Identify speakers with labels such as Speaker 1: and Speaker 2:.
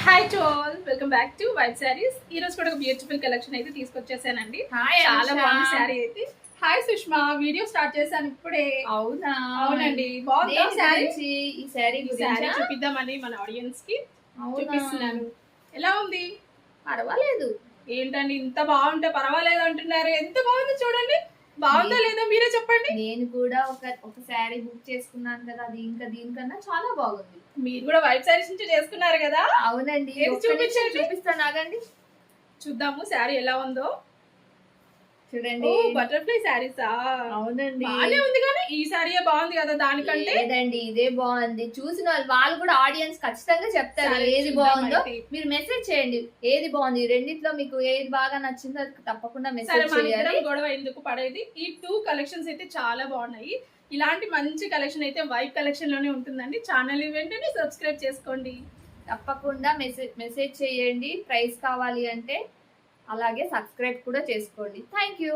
Speaker 1: Hi to all, welcome back to white saris. ఈ రోజు కూడా ఒక బ్యూటిఫుల్ కలెక్షన్ అయితే తీసుకొచ్చేసానండి. చాలా బాగుంది శారీ అయితే. హాయ్ సుష్మా, వీడియో స్టార్ట్ చేశాను ఇప్పుడే.
Speaker 2: అవునా?
Speaker 1: అవునండి, బాగుంది శారీ.
Speaker 2: ఈ శారీ
Speaker 1: చూపిద్దామని మన ఆడియన్స్ కి చూపిస్తున్నాను. ఎలా ఉంది?
Speaker 2: పర్వాలేదు.
Speaker 1: ఏంటండి ఇంత బాగుంటే పర్వాలేదు అంటున్నారు? ఎంత బాగుంది చూడండి. బాగుందా లేదా మీరే చెప్పండి.
Speaker 2: నేను కూడా ఒక శారీ బుక్ చేసుకున్నాను కదా, అది ఇంకా దీనికన్నా చాలా బాగుంది.
Speaker 1: మీరు కూడా వైట్ శారీస్ నుంచి చేసుకున్నారు కదా?
Speaker 2: అవునండి. చూపిస్తాను, ఆగండి
Speaker 1: చూద్దాము శారీ ఎలా ఉందో.
Speaker 2: చూడండి,
Speaker 1: బటర్ఫ్లై శారీసా?
Speaker 2: అవునండి,
Speaker 1: బాగానే ఉంది కానీ ఈ శారీ బాగుంది కదా దానికంటే.
Speaker 2: లేదండి, ఇదే బాగుంది. చూసిన వాళ్ళు కూడా ఆడియన్స్ ఖచ్చితంగా చెప్తారు ఏది బాగుందో. మీరు మెసేజ్ చేయండి ఏది బాగుంది. రెండిట్లో మీకు ఏది బాగా నచ్చిందో తప్పకుండా మెసేజ్ చేయాలి.
Speaker 1: గొడవ ఎందుకు పడేది. ఈ 2 కలెక్షన్స్ అయితే చాలా బాగున్నాయి. ఇలాంటి మంచి కలెక్షన్ అయితే వైట్ కలెక్షన్ లోనే ఉంటుందండి. ఛానల్ వెంటనే సబ్స్క్రైబ్ చేసుకోండి.
Speaker 2: తప్పకుండా మెసేజ్ చేయండి ప్రైస్ కావాలి అంటే. అలాగే సబ్స్క్రైబ్ కూడా చేసుకోండి. Thank you.